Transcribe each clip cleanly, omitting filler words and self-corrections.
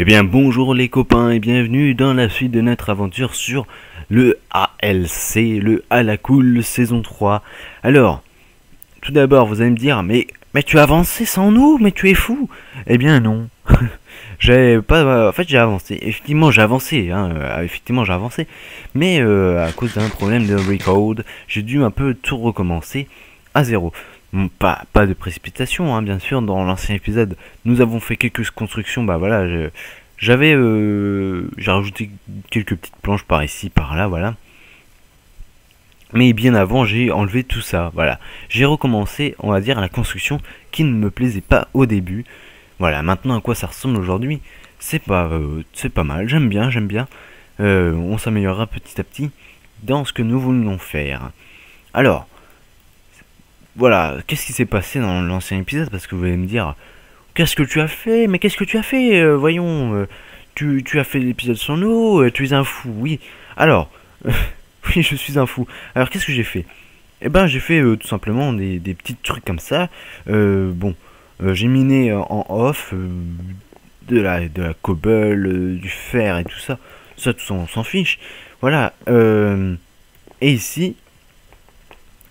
Eh bien bonjour les copains et bienvenue dans la suite de notre aventure sur le ALC, le à la cool saison 3. Alors, tout d'abord vous allez me dire, mais tu as avancé sans nous, mais tu es fou. Eh bien non, j'ai pas, en fait j'ai avancé, effectivement j'ai avancé, effectivement j'ai avancé, mais à cause d'un problème de record, j'ai dû un peu tout recommencer à zéro. Bon, pas de précipitation, bien sûr. Dans l'ancien épisode, nous avons fait quelques constructions. Bah voilà, j'ai rajouté quelques petites planches par ici, par là, voilà. Mais bien avant, j'ai enlevé tout ça, voilà. J'ai recommencé, on va dire, la construction qui ne me plaisait pas au début. Voilà, maintenant à quoi ça ressemble aujourd'hui, c'est pas mal. J'aime bien, j'aime bien. On s'améliorera petit à petit dans ce que nous voulions faire. Alors. Voilà, qu'est-ce qui s'est passé dans l'ancien épisode? Parce que vous allez me dire, qu'est-ce que tu as fait? Mais qu'est-ce que tu as fait? Voyons, tu as fait l'épisode sans nous, tu es un fou, oui. Alors, oui, je suis un fou. Alors, qu'est-ce que j'ai fait? Eh ben, j'ai fait tout simplement des petits trucs comme ça. J'ai miné en off de la cobble, du fer et tout ça. Ça, tout ça, on s'en fiche. Voilà. Et ici,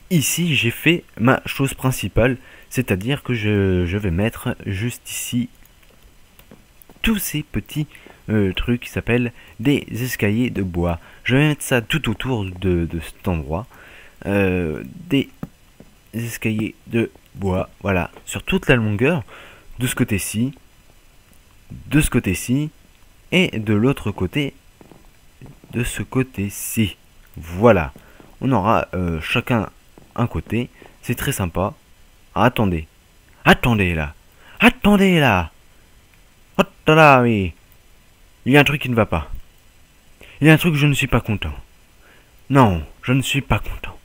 j'ai fait ma chose principale, c'est-à-dire que je vais mettre juste ici tous ces petits trucs qui s'appellent des escaliers de bois. Je vais mettre ça tout autour de cet endroit. Des escaliers de bois, voilà, sur toute la longueur, de ce côté-ci, de ce côté-ci, et de l'autre côté, de ce côté-ci. Voilà, on aura chacun un côté, c'est très sympa. Ah, attendez là, oh là, oui, il y a un truc qui ne va pas, il y a un truc que je ne suis pas content, non, je ne suis pas content,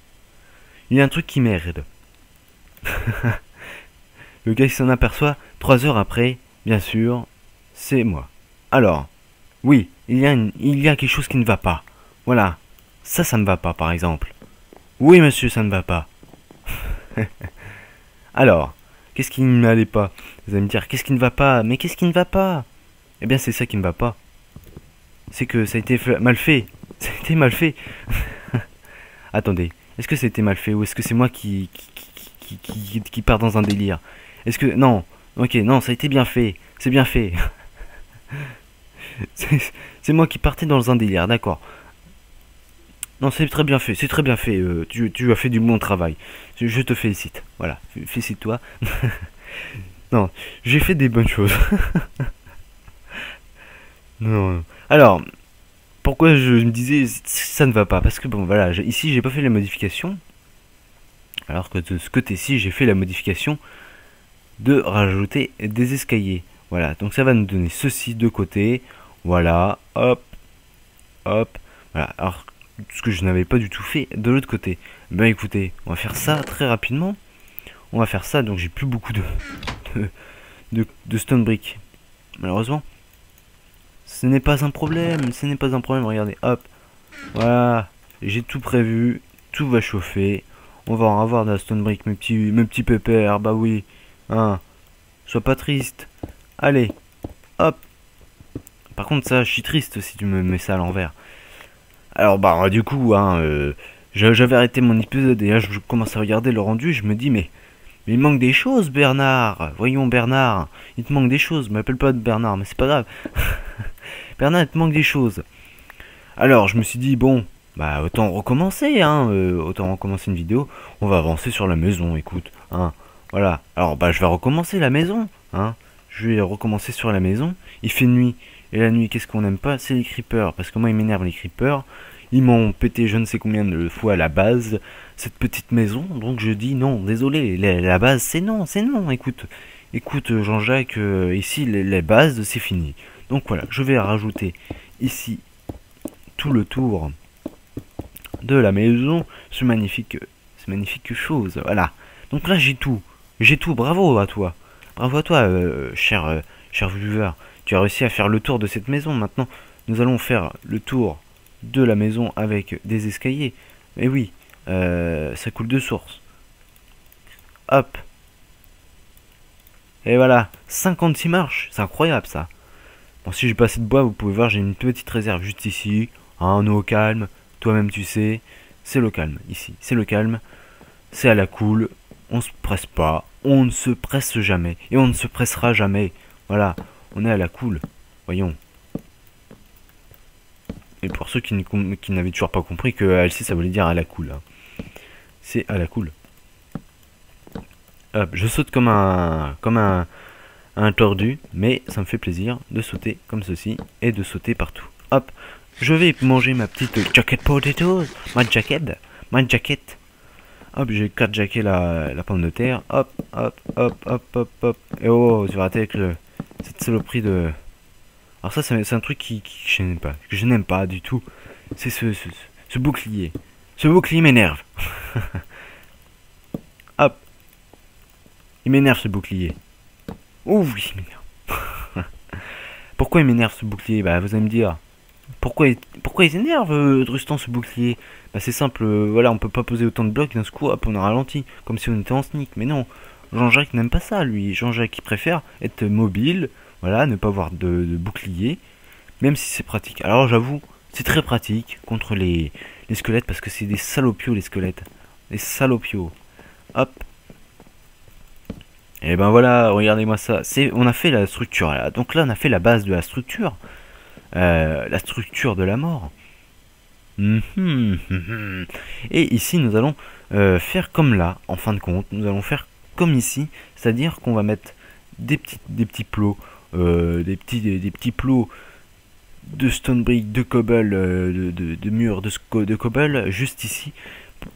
il y a un truc qui merde. Le gars qui s'en aperçoit 3 heures après, bien sûr, c'est moi. Alors, oui, il y a quelque chose qui ne va pas, voilà, ça ne va pas par exemple. Oui monsieur, ça ne va pas. Alors, qu'est-ce qui n'allait pas? Vous allez me dire, qu'est-ce qui ne va pas? Mais qu'est-ce qui ne va pas? Eh bien, c'est ça qui ne va pas. C'est que ça a été mal fait. Ça a été mal fait. Attendez, est-ce que ça a été mal fait ou est-ce que c'est moi qui part dans un délire? Est-ce que... Non, ok, non, ça a été bien fait. C'est bien fait. C'est moi qui partais dans un délire, d'accord. Non, c'est très bien fait, c'est très bien fait. Tu as fait du bon travail. Je te félicite. Voilà, félicite-toi. Non, j'ai fait des bonnes choses. Non. Alors, pourquoi je me disais ça ne va pas? Parce que bon, voilà, ici j'ai pas fait la modification. Alors que de ce côté-ci, j'ai fait la modification de rajouter des escaliers. Voilà, donc ça va nous donner ceci de côté. Voilà, hop, hop. Voilà, alors ce que je n'avais pas du tout fait de l'autre côté. Ben écoutez, on va faire ça très rapidement. On va faire ça, donc j'ai plus beaucoup de stone brick. Malheureusement. Ce n'est pas un problème, ce n'est pas un problème, regardez, hop. Voilà, j'ai tout prévu, tout va chauffer. On va en avoir de la stone brick, mes petits pépères, bah oui. Hein, sois pas triste. Allez, hop. Par contre ça, je suis triste si tu me mets ça à l'envers. Alors bah du coup, j'avais arrêté mon épisode et là je commence à regarder le rendu, je me dis mais il manque des choses Bernard. Voyons Bernard, il te manque des choses, je m'appelle pas Bernard mais c'est pas grave. Bernard, il te manque des choses. Alors je me suis dit bon, bah autant recommencer autant recommencer une vidéo, on va avancer sur la maison, écoute, voilà. Alors bah je vais recommencer la maison, je vais recommencer sur la maison. Il fait nuit. Et la nuit, qu'est-ce qu'on n'aime pas? C'est les creepers. Parce que moi, ils m'énervent les creepers. Ils m'ont pété je ne sais combien de fois la base, cette petite maison. Donc je dis non, désolé. La base, c'est non, c'est non. Écoute Jean-Jacques, ici, les bases, c'est fini. Donc voilà, je vais rajouter ici tout le tour de la maison. Ce magnifique chose. Voilà. Donc là, j'ai tout. J'ai tout. Bravo à toi. Bravo à toi, cher viewer. Tu as réussi à faire le tour de cette maison. Maintenant, nous allons faire le tour de la maison avec des escaliers. Et oui, ça coule de source. Hop. Et voilà, 56 marches. C'est incroyable ça. Bon, si j'ai pas assez de bois, vous pouvez voir, j'ai une petite réserve juste ici. Hein, nous au calme, toi-même tu sais, c'est le calme ici, c'est le calme, c'est à la cool, on se presse pas, on ne se presse jamais, et on ne se pressera jamais. Voilà, on est à la cool, voyons. Et pour ceux qui n'avaient toujours pas compris que ALC ça voulait dire à la cool, hein. C'est à la cool. Hop, je saute comme un tordu, mais ça me fait plaisir de sauter comme ceci et de sauter partout. Hop, je vais manger ma petite jacket potatoes, ma jacket. Hop, j'ai 4 jackets la pomme de terre. Hop, hop, hop, hop, hop, hop. Et oh, j'ai raté avec cette saloperie de... Alors ça, c'est un truc que je n'aime pas du tout. C'est ce bouclier. Ce bouclier m'énerve. Hop. Il m'énerve ce bouclier. Ouh, oui, il m'énerve. Pourquoi il m'énerve ce bouclier? Bah, vous allez me dire. Pourquoi il s'énerve, Drustan, ce bouclier? Bah, c'est simple, voilà, on peut pas poser autant de blocs d'un coup, hop, on a ralenti. Comme si on était en sneak. Mais non, Jean-Jacques n'aime pas ça, lui. Jean-Jacques, il préfère être mobile, voilà, ne pas avoir de bouclier, même si c'est pratique. Alors, j'avoue, c'est très pratique contre les squelettes, parce que c'est des salopios, les squelettes. Des salopios. Hop. Et ben voilà, regardez-moi ça. On a fait la structure là. Donc là, on a fait la base de la structure. La structure de la mort. Et ici, nous allons faire comme là, en fin de compte. Nous allons faire comme ici. C'est-à-dire qu'on va mettre des petits plots. Des petits plots de stone brick, de cobble, de murs de cobble, juste ici.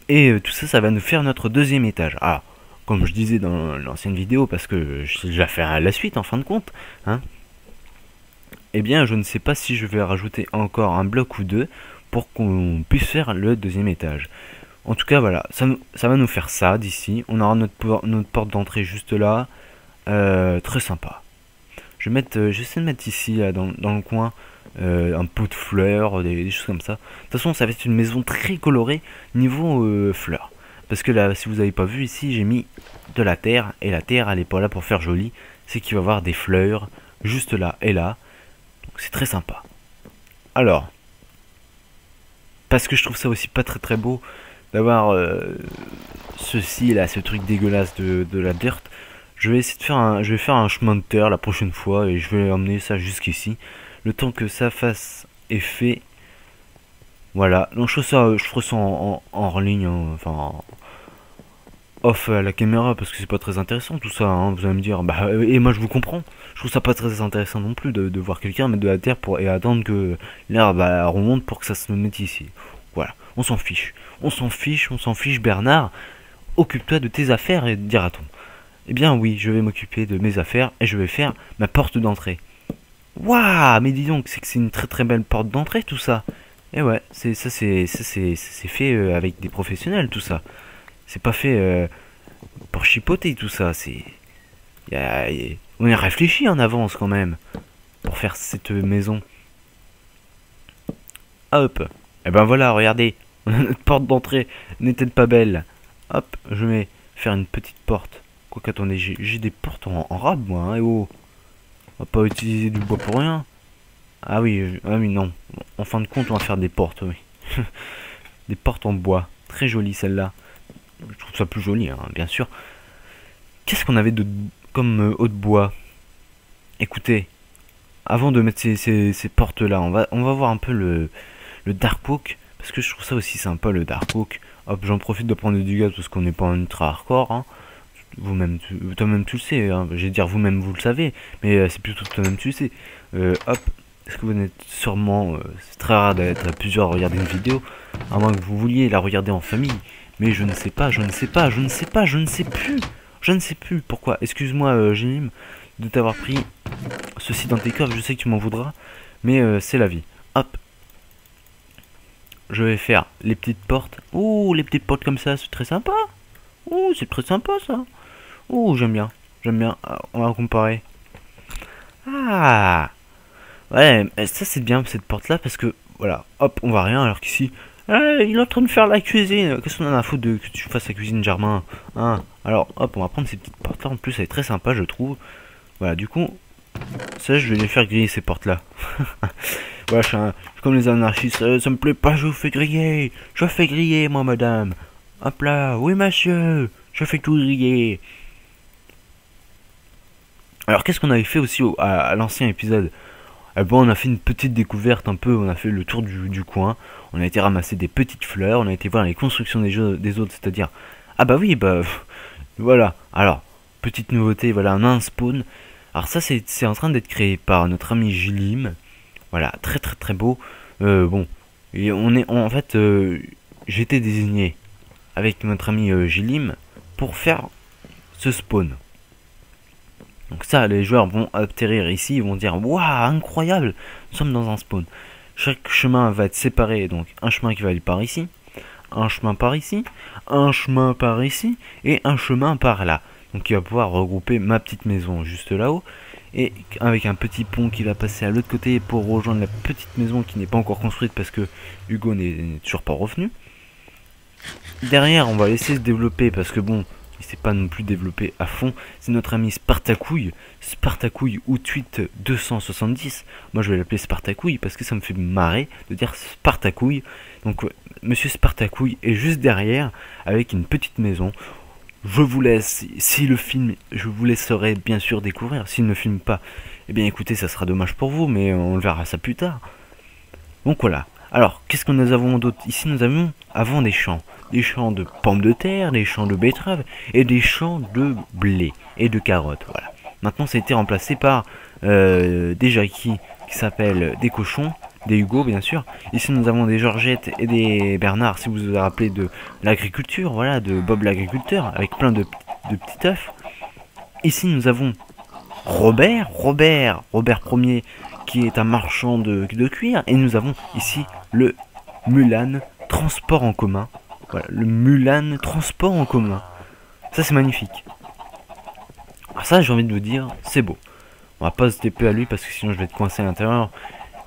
Et tout ça, ça va nous faire notre deuxième étage. Ah, comme je disais dans l'ancienne vidéo, parce que j'ai déjà fait la suite en fin de compte, hein. Eh bien, je ne sais pas si je vais rajouter encore un bloc ou deux pour qu'on puisse faire le deuxième étage. En tout cas, voilà, ça va nous faire ça d'ici. On aura notre porte d'entrée juste là. Très sympa. J'essaie de mettre ici, là, dans le coin, un pot de fleurs, des choses comme ça. De toute façon, ça va être une maison très colorée niveau fleurs. Parce que là, si vous n'avez pas vu ici, j'ai mis de la terre. Et la terre, elle n'est pas là pour faire joli. C'est qu'il va y avoir des fleurs juste là et là. Donc c'est très sympa. Alors, parce que je trouve ça aussi pas très beau d'avoir ceci là, ce truc dégueulasse de la dirt. Je vais essayer de faire un chemin de terre la prochaine fois et je vais emmener ça jusqu'ici. Le temps que ça fasse effet. Voilà, donc je ferai ça en ligne, hein, enfin off à la caméra parce que c'est pas très intéressant tout ça, hein, vous allez me dire. Bah, et moi je vous comprends, je trouve ça pas très intéressant non plus de voir quelqu'un mettre de la terre et attendre que l'herbe remonte pour que ça se mette ici. Voilà, on s'en fiche, Bernard, occupe-toi de tes affaires, et dira-t-on. Eh bien oui, je vais m'occuper de mes affaires et je vais faire ma porte d'entrée. Waouh, mais dis donc, c'est que c'est une très belle porte d'entrée tout ça. Et ouais, c'est fait avec des professionnels tout ça. C'est pas fait pour chipoter tout ça. On y a réfléchi en avance quand même pour faire cette maison. Hop. Et ben voilà, regardez, notre porte d'entrée n'était pas belle. Hop, je vais faire une petite porte. Quoique attendez, j'ai des portes en rab moi. Hein, et oh, on va pas utiliser du bois pour rien. Ah oui, non. En fin de compte, on va faire des portes, oui. Des portes en bois. Très jolies, celle-là. Je trouve ça plus joli, hein, bien sûr. Qu'est-ce qu'on avait comme haut de bois? Écoutez, avant de mettre ces portes-là, on va voir un peu le Dark Oak. Parce que je trouve ça aussi sympa, le Dark Oak. Hop, j'en profite de prendre du gaz parce qu'on n'est pas en ultra hardcore, hein. Vous-même, toi-même tu le sais, hein. Je vais dire vous-même vous le savez, mais c'est plutôt toi-même tu le sais. Hop, est-ce que vous n'êtes sûrement, c'est très rare d'être à plusieurs à regarder une vidéo, à moins que vous vouliez la regarder en famille, mais je ne sais plus pourquoi. Excuse-moi, Gélim, de t'avoir pris ceci dans tes coffres, je sais que tu m'en voudras, mais c'est la vie. Hop, je vais faire les petites portes. Ouh, les petites portes comme ça, c'est très sympa. Ouh, c'est très sympa ça. Ouh, j'aime bien. Ah, on va comparer. Ah, ouais, ça c'est bien cette porte là parce que voilà, hop, on voit rien alors qu'ici, il est en train de faire la cuisine. Qu'est-ce qu'on en a à foutre que tu fasses la cuisine, Germain, hein? Alors hop, on va prendre ces petites portes là. En plus, elle est très sympa, je trouve. Voilà, du coup, Ça, je vais les faire griller ces portes-là. Voilà, je suis comme les anarchistes. Ça me plaît pas, je vous fais griller. Je fais griller, moi, madame. Hop là, oui, monsieur. Je fais tout griller. Alors, qu'est-ce qu'on avait fait aussi à l'ancien épisode? Bon, on a fait une petite découverte un peu. On a fait le tour du coin. On a été ramasser des petites fleurs. On a été voir les constructions des autres, c'est-à-dire... Ah bah oui, bah... Voilà. Alors, petite nouveauté, voilà, on a un spawn. Alors ça, c'est en train d'être créé par notre ami Gilim. Voilà, très très très beau. Bon, et en fait, j'ai été désigné avec notre ami Gilim pour faire ce spawn. Donc ça, les joueurs vont atterrir ici, ils vont dire waouh, incroyable, nous sommes dans un spawn. Chaque chemin va être séparé, donc un chemin qui va aller par ici, un chemin par ici, un chemin par ici et un chemin par là. Donc il va pouvoir regrouper ma petite maison juste là-haut et avec un petit pont qui va passer à l'autre côté pour rejoindre la petite maison qui n'est pas encore construite parce que Hugo n'est toujours pas revenu. Derrière, on va laisser se développer parce que bon, il s'est pas non plus développé à fond. C'est notre ami Spartacouille, Spartacouille ou tweet 270. Moi je vais l'appeler Spartacouille parce que ça me fait marrer de dire Spartacouille. Donc monsieur Spartacouille est juste derrière avec une petite maison. Je vous laisse, si le film, je vous laisserai bien sûr découvrir. S'il ne filme pas, eh bien écoutez, ça sera dommage pour vous, mais on verra ça plus tard. Donc voilà. Alors, qu'est-ce que nous avons d'autre? Ici, nous avons avant des champs. Des champs de pommes de terre, des champs de betteraves et des champs de blé et de carottes. Voilà. Maintenant, ça a été remplacé par des jackies qui s'appellent des cochons, des Hugo bien sûr. Ici, nous avons des Georgettes et des Bernard, si vous vous rappelez de l'agriculture, voilà, de Bob l'agriculteur, avec plein de petits œufs. Ici, nous avons Robert Ier, qui est un marchand de cuir. Et nous avons ici le Mulan Transport en commun. Voilà, le Mulan Transport en commun. Ça, c'est magnifique. Alors ça, j'ai envie de vous dire, c'est beau. On va pas se TP à lui parce que sinon je vais être coincé à l'intérieur.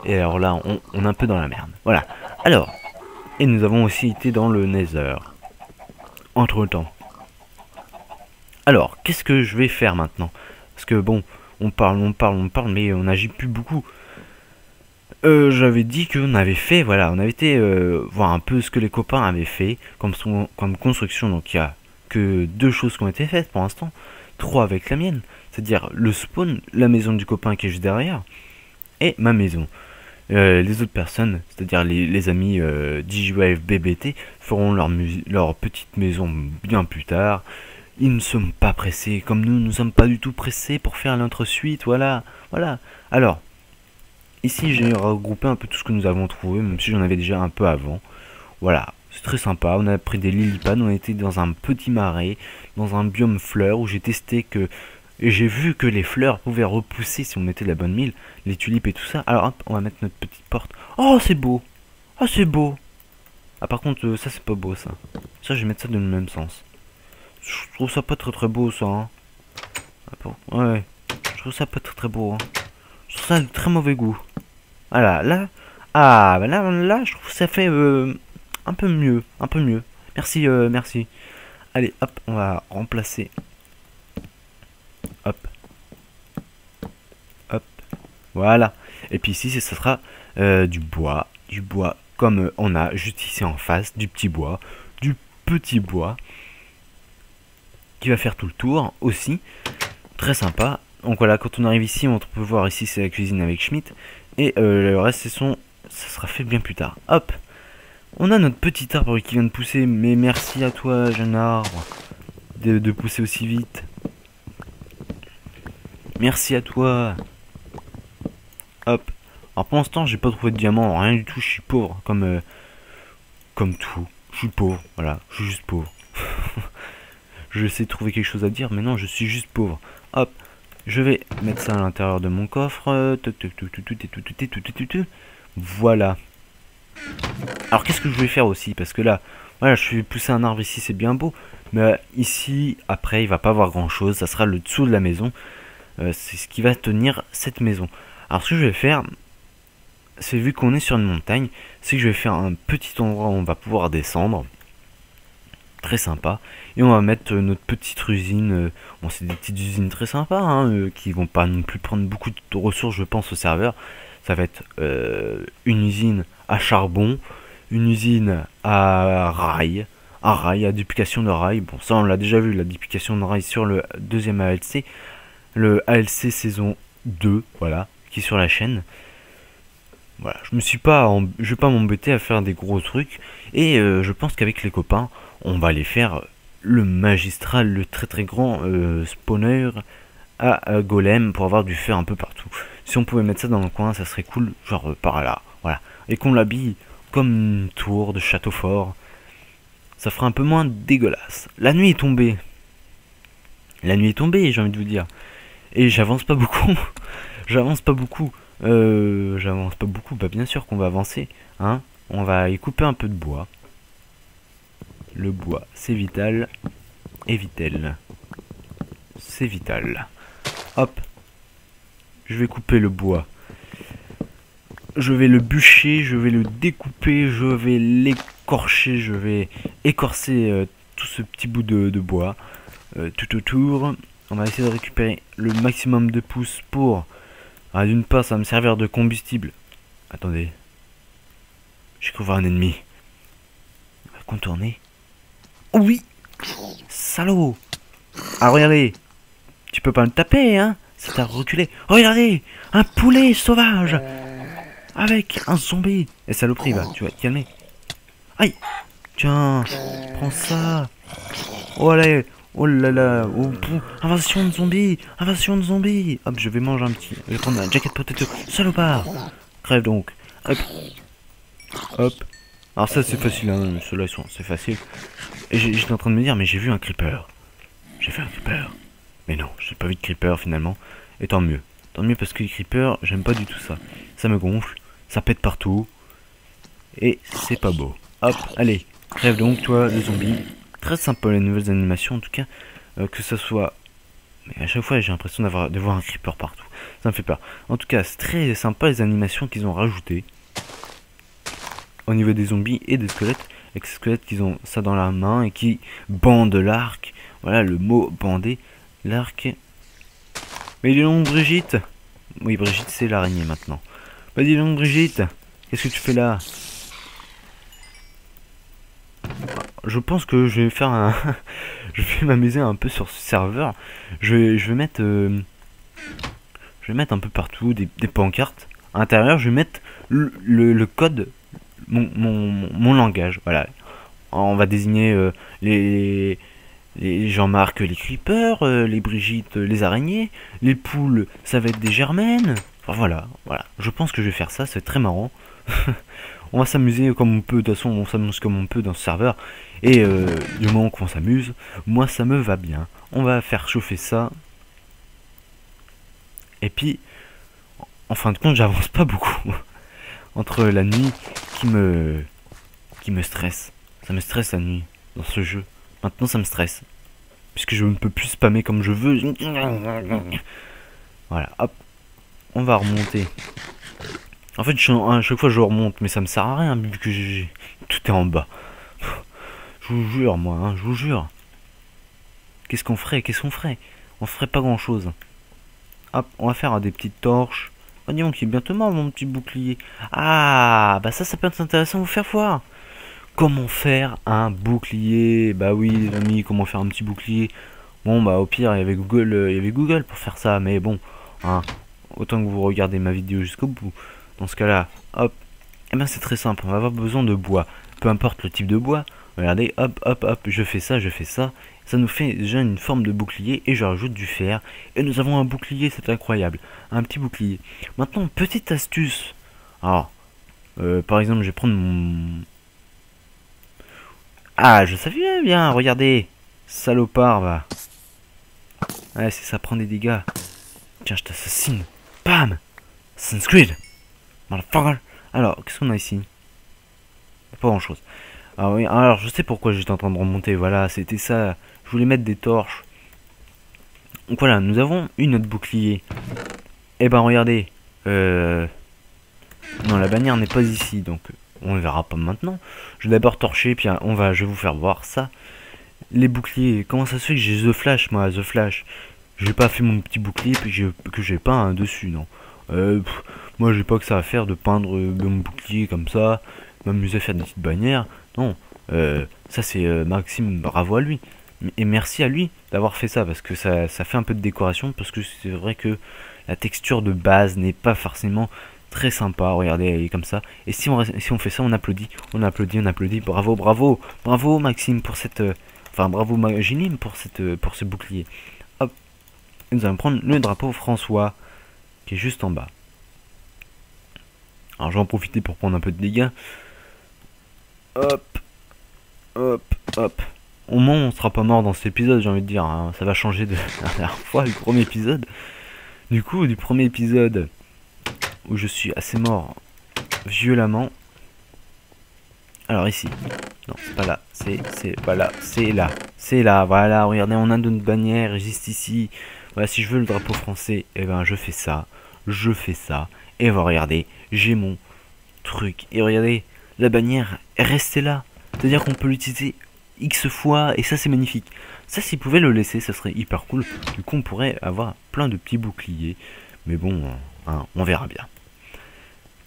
Et alors là, on est un peu dans la merde. Voilà. Alors, et nous avons aussi été dans le Nether. Entre temps. Alors, qu'est-ce que je vais faire maintenant? Parce que bon, on parle, mais on n'agit plus beaucoup. J'avais dit qu'on avait fait, voilà, on avait été voir un peu ce que les copains avaient fait comme construction. Donc il y a que 2 choses qui ont été faites pour l'instant. 3 avec la mienne. C'est-à-dire le spawn, la maison du copain qui est juste derrière, et ma maison. Les autres personnes, c'est-à-dire les amis DJWave BBT, feront leur petite maison bien plus tard. Ils ne sont pas pressés, comme nous ne sommes pas du tout pressés pour faire notre suite, voilà. Alors, ici j'ai regroupé un peu tout ce que nous avons trouvé, même si j'en avais déjà un peu avant. Voilà, c'est très sympa, on a pris des lilypads, on était dans un petit marais, dans un biome fleurs, où j'ai testé que... Et j'ai vu que les fleurs pouvaient repousser si on mettait de la bonne mille, les tulipes et tout ça. Alors hop, on va mettre notre petite porte. Oh, c'est beau. Oh, c'est beau. Ah, par contre, ça c'est pas beau, ça. Ça, je vais mettre ça dans le même sens. Je trouve ça pas très beau, ça. Hein. Ouais, je trouve ça pas très beau. Hein. Je trouve ça de très mauvais goût. Voilà, là. Ah, bah là, je trouve que ça fait un peu mieux. Merci, merci. Allez, hop, on va remplacer. Hop. Hop. Voilà. Et puis ici, ça sera du bois. Du bois comme on a juste ici en face. Du petit bois. Du petit bois. Qui va faire tout le tour aussi. Très sympa. Donc voilà, quand on arrive ici, on peut voir ici, c'est la cuisine avec Schmidt. Et le reste, ça sera fait bien plus tard. Hop. On a notre petit arbre qui vient de pousser. Mais merci à toi, jeune arbre. De pousser aussi vite. Merci à toi. Hop. Alors pour l'instant, j'ai pas trouvé de diamant, rien du tout, je suis pauvre, comme tout. Je suis pauvre, voilà, je suis juste pauvre. Je sais trouver quelque chose à dire, mais non, je suis juste pauvre. Hop, je vais mettre ça à l'intérieur de mon coffre. Voilà. Alors qu'est-ce que je vais faire aussi? Parce que là, voilà, je vais pousser un arbre ici, c'est bien beau. Mais ici, après, il va pas avoir grand chose. Ça sera le dessous de la maison. C'est ce qui va tenir cette maison. Alors ce que je vais faire, c'est vu qu'on est sur une montagne, c'est que je vais faire un petit endroit où on va pouvoir descendre. très sympa. Et on va mettre notre petite usine. Bon, c'est des petites usines très sympas, hein, qui vont pas non plus prendre beaucoup de ressources, je pense, au serveur. Ça va être une usine à charbon, une usine à rail, à duplication de rail. Bon, ça on l'a déjà vu, la duplication de rail sur le deuxième ALC, le ALC saison 2, voilà, qui est sur la chaîne. Voilà, je vais pas m'embêter à faire des gros trucs, et je pense qu'avec les copains, on va aller faire le magistral, le très très grand spawner à golem pour avoir du fer un peu partout. Si on pouvait mettre ça dans le coin, ça serait cool, genre par là, voilà. Et qu'on l'habille comme une tour de château fort, ça fera un peu moins dégueulasse. La nuit est tombée. La nuit est tombée, j'ai envie de vous dire. Et j'avance pas beaucoup. J'avance pas beaucoup. Bah bien sûr qu'on va avancer, hein. On va y couper un peu de bois. Le bois, c'est vital. Et vitel. C'est vital. Hop. Je vais couper le bois. Je vais le bûcher, je vais le découper, je vais l'écorcher, je vais écorcer tout ce petit bout de bois tout autour. On va essayer de récupérer le maximum de pouces pour... Ah, d'une part, ça va me servir de combustible. Attendez. J'ai cru voir un ennemi. On va contourner. Oh oui. Salaud. Ah, regardez. Tu peux pas me taper, hein. C'est à reculer. Regardez. Un poulet sauvage. Avec un zombie. Et saloperie, va. Tu vas te calmer. Aïe. Tiens. Prends ça. Oh, allez. Oh là là, oh, invasion de zombies, invasion de zombies. Hop, je vais manger un petit, je vais prendre un jacket potato, salopard. Crève donc. Hop. Hop. Alors ça c'est facile, hein, ceux-là c'est facile. Et j'étais en train de me dire, mais j'ai vu un creeper. J'ai vu un creeper. Mais non, j'ai pas vu de creeper finalement. Et tant mieux. Tant mieux parce que les creepers, j'aime pas du tout ça. Ça me gonfle, ça pète partout. Et c'est pas beau. Hop, allez. Crève donc toi, le zombie. Très sympa les nouvelles animations en tout cas, que ça soit... Mais à chaque fois j'ai l'impression de voir un creeper partout, ça me fait peur. En tout cas c'est très sympa les animations qu'ils ont rajoutées au niveau des zombies et des squelettes, avec ces squelettes qui ont ça dans la main et qui bandent l'arc. Voilà le mot bander, l'arc. Mais dis donc Brigitte. Oui Brigitte c'est l'araignée maintenant. Bah dis donc Brigitte, qu'est-ce que tu fais là? Je pense que je vais faire un... je vais m'amuser un peu sur ce serveur. Je vais mettre... je vais mettre un peu partout des pancartes. À l'intérieur, je vais mettre le code, mon langage. Voilà. On va désigner les Jean-Marc, les creepers, les Brigitte, les araignées. Les poules, ça va être des germaines. Enfin voilà, voilà. Je pense que je vais faire ça, c'est très marrant. On va s'amuser comme on peut, de toute façon on s'amuse comme on peut dans ce serveur. Et du moment qu'on s'amuse, moi ça me va bien. On va faire chauffer ça. Et puis, en fin de compte, j'avance pas beaucoup. Entre la nuit qui me stresse. Ça me stresse la nuit dans ce jeu. Maintenant ça me stresse. Puisque je ne peux plus spammer comme je veux. Voilà, hop. On va remonter. En fait, à chaque fois je remonte, mais ça me sert à rien, vu que tout est en bas. Je vous jure, moi, hein, je vous jure. Qu'est-ce qu'on ferait? On ferait pas grand-chose. Hop, on va faire des petites torches. Oh, dis donc, il est bientôt mort, mon petit bouclier. Ah, bah ça peut être intéressant de vous faire voir. Comment faire un bouclier? Bah oui, les amis, comment faire un petit bouclier? Bon, bah au pire, il y avait Google pour faire ça, mais bon, hein, autant que vous regardez ma vidéo jusqu'au bout. Dans ce cas-là, hop, et bien c'est très simple, on va avoir besoin de bois. Peu importe le type de bois, regardez, hop, hop, hop, je fais ça. Ça nous fait déjà une forme de bouclier et je rajoute du fer. Et nous avons un bouclier, c'est incroyable. Un petit bouclier. Maintenant, petite astuce. Alors, par exemple, je vais prendre mon... Ah, je savais bien, regardez. Salopard, va. Ouais, c'est ça, prend des dégâts. Tiens, je t'assassine. Bam! Assassin's Creed. Alors, qu'est-ce qu'on a ici? Pas grand chose. Ah oui, alors je sais pourquoi j'étais en train de remonter. Voilà, c'était ça. Je voulais mettre des torches. Donc voilà, nous avons une autre bouclier. Et ben regardez. Non, la bannière n'est pas ici, donc on ne verra pas maintenant. Je vais d'abord torcher, puis je vais vous faire voir ça. les boucliers. Comment ça se fait que j'ai The Flash, moi, The Flash? J'ai pas fait mon petit bouclier puis que j'ai peint un dessus, non. Moi j'ai pas que ça à faire de peindre mon bouclier comme ça, m'amuser à faire des petites bannières. Non, ça c'est Maxime, bravo à lui. Et merci à lui d'avoir fait ça parce que ça fait un peu de décoration parce que c'est vrai que la texture de base n'est pas forcément très sympa. Regardez, elle est comme ça. Et si on fait ça, on applaudit, on applaudit, on applaudit. Bravo, bravo, bravo Maxime pour cette, enfin bravo Ginim pour pour ce bouclier. Hop, et nous allons prendre le drapeau François qui est juste en bas. Alors je vais en profiter pour prendre un peu de dégâts. Hop, hop, hop. Au moins on sera pas mort dans cet épisode, j'ai envie de dire. Hein. Ça va changer de la dernière fois, du premier épisode. Du coup, du premier épisode où je suis assez mort violemment. Alors ici. Non, c'est pas là. C'est pas là. C'est là. C'est là. Voilà, regardez, on a notre bannière juste ici. Voilà, si je veux le drapeau français, et ben je fais ça. Je fais ça. Et voilà, regardez, j'ai mon truc. Et regardez, la bannière est restée là. C'est-à-dire qu'on peut l'utiliser X fois. Et ça, c'est magnifique. Ça, s'ils pouvaient le laisser, ça serait hyper cool. Du coup, on pourrait avoir plein de petits boucliers. Mais bon, hein, on verra bien.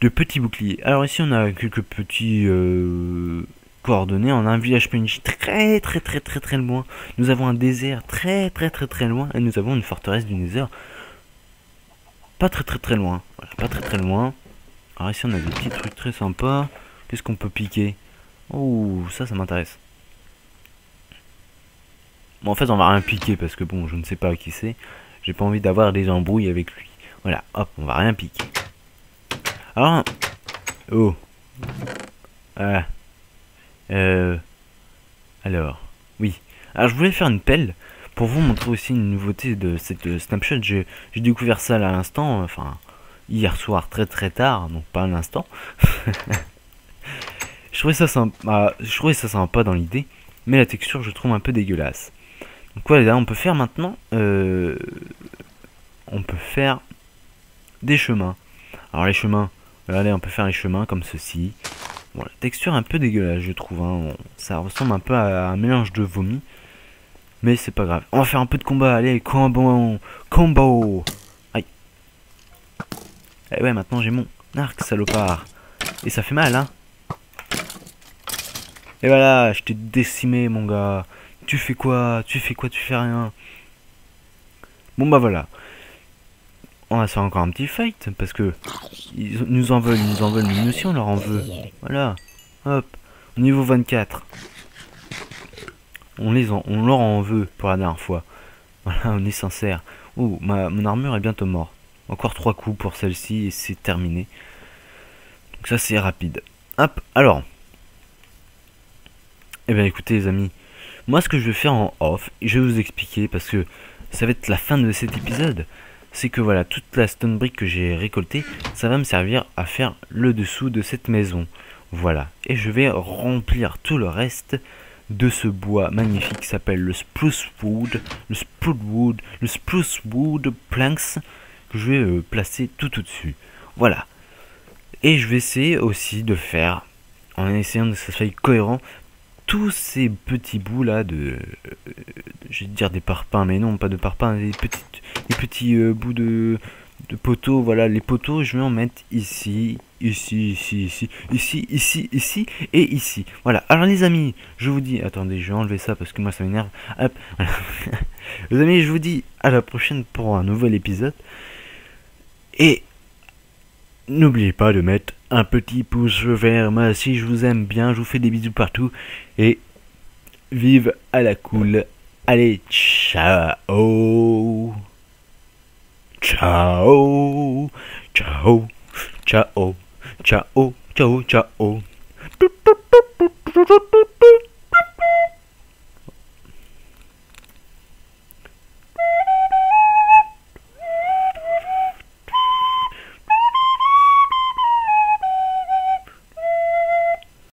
De petits boucliers. Alors ici, on a quelques petits coordonnées. On a un village PNJ très loin. Nous avons un désert très loin. Et nous avons une forteresse du Nether pas très loin. Voilà, pas très loin. Alors ici, on a des petits trucs très sympas. Qu'est-ce qu'on peut piquer? Oh, ça m'intéresse. Bon, en fait, on va rien piquer parce que bon, je ne sais pas qui c'est. J'ai pas envie d'avoir des embrouilles avec lui. Voilà, hop, on va rien piquer. Alors, oh, voilà. Alors, oui. Alors, je voulais faire une pelle pour vous montrer aussi une nouveauté de cette snapshot. J'ai découvert ça là à l'instant, enfin, hier soir très tard, donc pas à l'instant. Je trouvais ça sympa dans l'idée, mais la texture je trouve un peu dégueulasse. Donc voilà, on peut faire maintenant, on peut faire des chemins. Alors les chemins, regardez, on peut faire les chemins comme ceci. Bon, la texture un peu dégueulasse, je trouve. Hein. Ça ressemble un peu à un mélange de vomi. Mais c'est pas grave. On va faire un peu de combat. Allez, combo. Aïe. Et ouais, maintenant j'ai mon arc, salopard. Et ça fait mal, hein. Et voilà, je t'ai décimé, mon gars. Tu fais quoi? Tu fais rien. Bon, bah voilà. On va se faire encore un petit fight. Parce que ils nous en veulent, nous aussi on leur en veut. Voilà. Hop. Niveau 24. On leur en veut pour la dernière fois. Voilà, on est sincère. Oh, mon armure est bientôt morte. Encore 3 coups pour celle-ci et c'est terminé. Donc ça c'est rapide. Hop, alors. Eh bien écoutez les amis. Moi ce que je vais faire en off, je vais vous expliquer parce que ça va être la fin de cet épisode. C'est que voilà, toute la stone brick que j'ai récoltée, ça va me servir à faire le dessous de cette maison. Voilà. Et je vais remplir tout le reste de ce bois magnifique qui s'appelle le spruce wood, le spruce wood planks que je vais placer tout au-dessus. Voilà. Et je vais essayer aussi de faire, en essayant de que ça soit cohérent, tous ces petits bouts là je vais dire des parpaings, mais non, pas de parpaings, des petits bouts de poteaux. Voilà, les poteaux, je vais en mettre ici et ici. Voilà, alors les amis, je vous dis, attendez, je vais enlever ça parce que moi ça m'énerve. Hop, voilà. Les amis, je vous dis à la prochaine pour un nouvel épisode. Et n'oubliez pas de mettre un petit pouce vert. Moi, si je vous aime bien, je vous fais des bisous partout. Et vive à la cool. Allez, ciao. Ciao. Ciao. Ciao. Ciao. Ciao. Ciao.